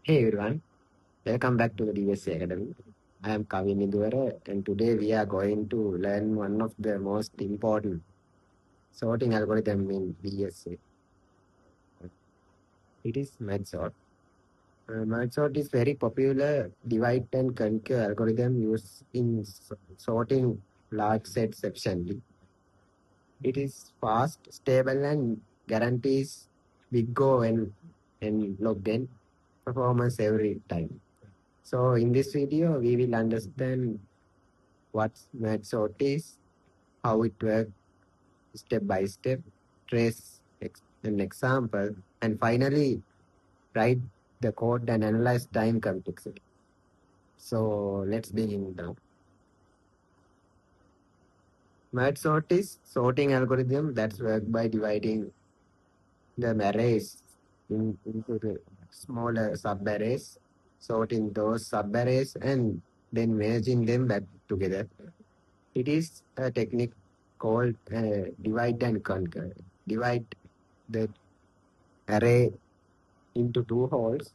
Hey everyone, welcome back to the DSA Academy. I am Kavin Induvara and today we are going to learn one of the most important sorting algorithm in DSA. It is merge sort. Merge sort is very popular divide and conquer algorithm used in sorting large sets efficiently. It is fast, stable and guarantees big O and log n performance every time. So in this video, we will understand what merge sort is, how it works step by step, trace an example, and finally write the code and analyze time complexity. So let's begin now. Merge sort is sorting algorithm that's work by dividing the arrays into the smaller sub-arrays, sorting those sub-arrays and then merging them back together. It is a technique called divide and conquer. Divide the array into two holes,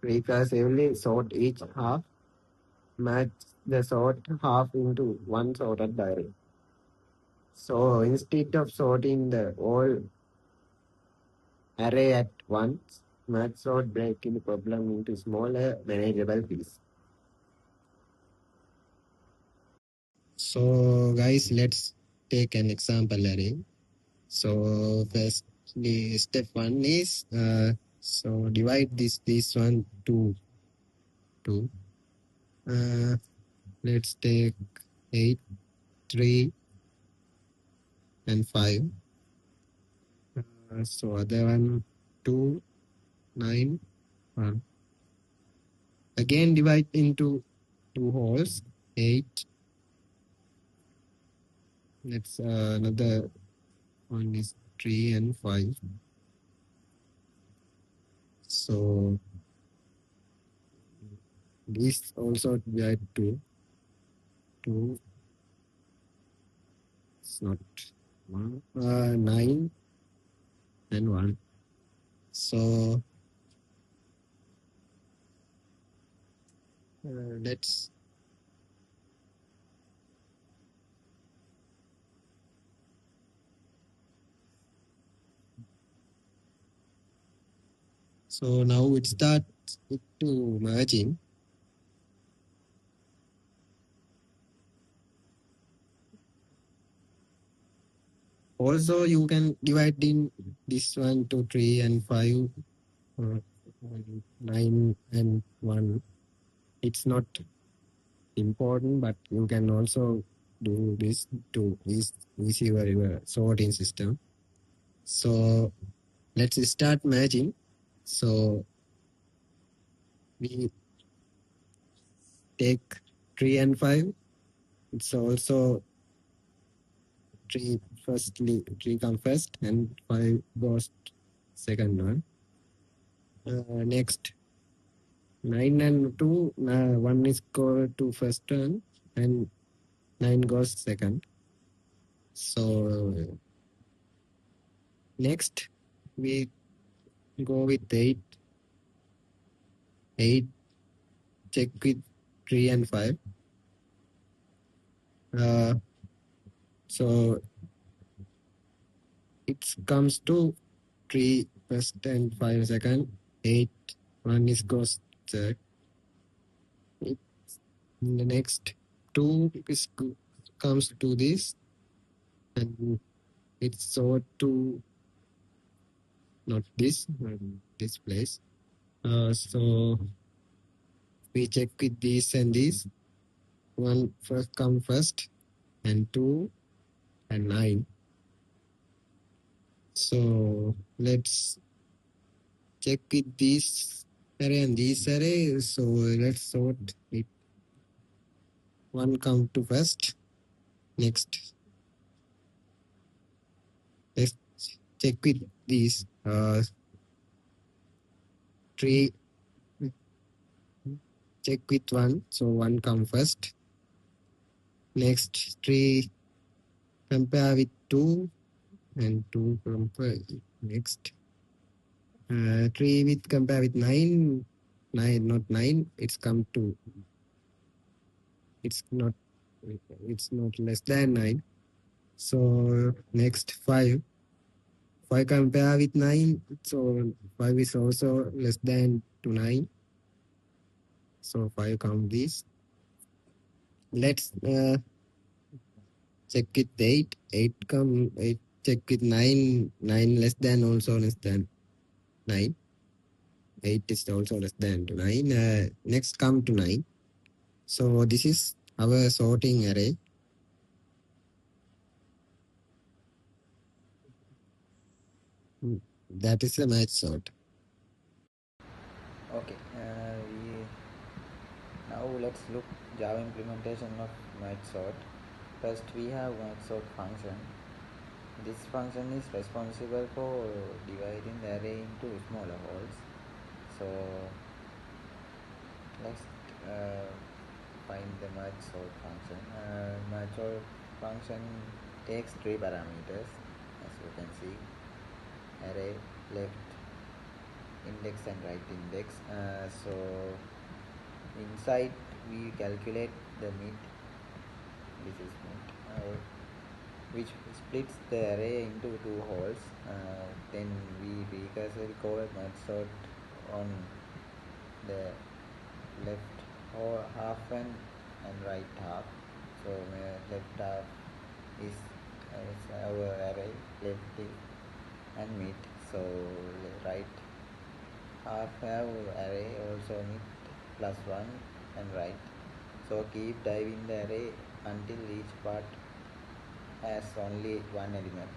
recursively sort each half, match the sort half into one sorted array. So instead of sorting the whole array at once, merge sort breaking the problem into smaller manageable pieces. So guys, let's take an example array. So firstly, step one is so divide this one to two. Let's take 8, 3, and 5. So other one 2, 9, 1. Again divide into two holes, 8. Let's another one is 3 and 5. So this also divide to 2. It's not 1. 9 and 1. So let's so now it starts to merging. Also, you can divide in this one to 3 and 5, 9 and 1. It's not important, but you can also do this to easy your sorting system. So let's start merging. So we take 3 and 5. It's also 3 come first and 5 goes second one. Next 9 and 2, 1 is go to first one and 9 goes second. So next we go with 8. 8 check with 3 and 5. So it comes to 3 first and 5 second. 8, 1 is goes third. The next 2 is comes to this and it's sort to not this place. So we check with this and this. 1 first come first and 2 and 9. So let's check with this array and this array. So let's sort it. 1 come to first. Next, let's check with these 3. Check with 1. So 1 come first. Next 3 compare with 2 and 2 compare next. 3 with compare with 9, 9 not 9, it's come to, it's not, it's not less than 9. So next 5, 5 compare with 9, so 5 is also less than to 9. So 5 count this. Let's check it 8, 8 come, 8 check it 9, 9 less than, also less than 9. 8 is also less than to 9. Next come to 9. So this is our sorting array. That is a match sort. Okay, now let's look Java implementation of merge sort. First we have merge sort function. This function is responsible for dividing the array into smaller holes. So let's find the merge sort function. Merge sort function takes three parameters, as you can see: array, left index and right index. So inside we calculate the mid. This is mid, which splits the array into two holes. Then we recursively call merge sort on the left or half and right half. So left half is our array, left and mid. So right half have array also mid plus 1 and right. So keep diving the array until each part has only one element.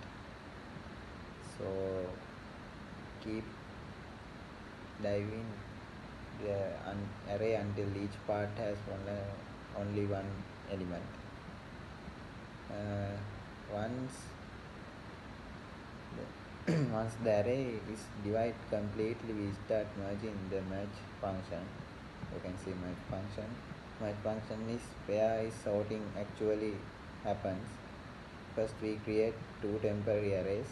So keep diving the array until each part has only one element. Once once the array is divided completely, we start merging the merge function. You can see merge function. Merge function is where is sorting actually happens. First we create two temporary arrays.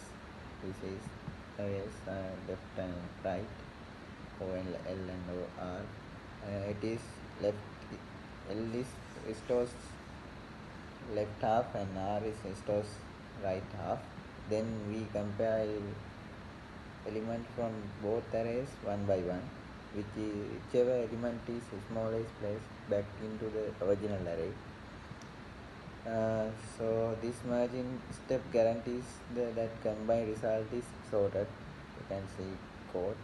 This is arrays left and right, O L and O R. It is left, L is restores left half and R is restores right half. Then we compare element from both arrays one by one. Whichever element is small is placed back into the original array. So this merging step guarantees that combined result is sorted. You can see code.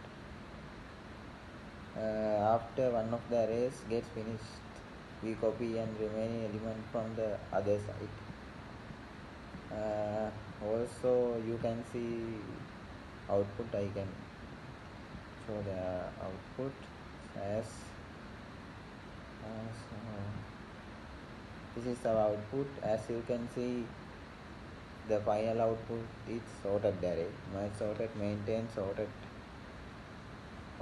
After one of the arrays gets finished, we copy and remaining element from the other side. Also you can see output. I can show the output as so this is our output. As you can see, the final output is sorted array. Merge sorted maintains sorted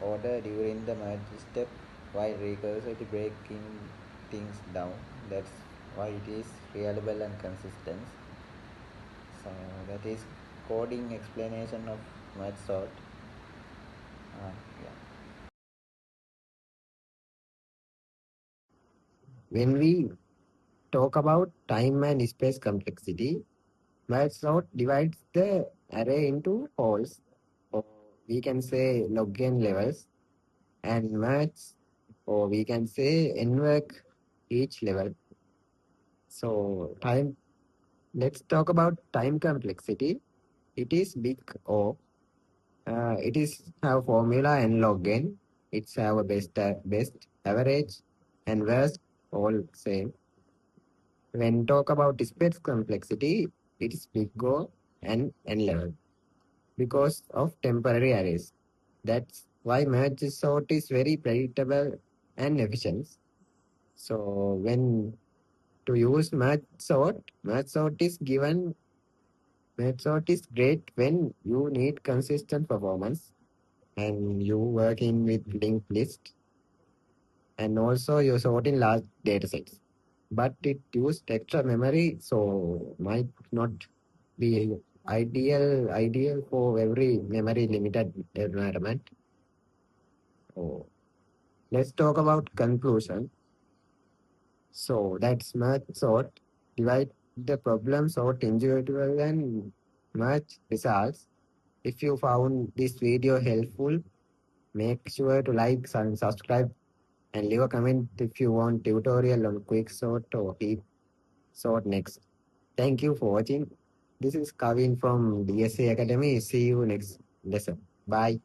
order during the merge step while recursively breaking things down. That's why it is reliable and consistent. So that is coding explanation of merge sort. Yeah. When we talk about time and space complexity, merge sort divides the array into holes, or we can say log n levels, and merge, or we can say n work each level. So time, let's talk about time complexity. It is big O. It is have formula n log n. It's have a best average and worst all same. When talk about space complexity, it is big O and n level because of temporary arrays. That's why merge sort is very predictable and efficient. So when to use merge sort is given. Merge sort is great when you need consistent performance and you working with linked list, and also you sort in large data sets. But it used extra memory, so might not be ideal for every memory limited environment. Oh, let's talk about conclusion. So that's math sort. Divide the problem sort individual and match results. If you found this video helpful, make sure to like and subscribe and leave a comment if you want tutorial on quick sort or heap sort next. Thank you for watching. This is Kavin from DSA Academy. See you next lesson. Bye.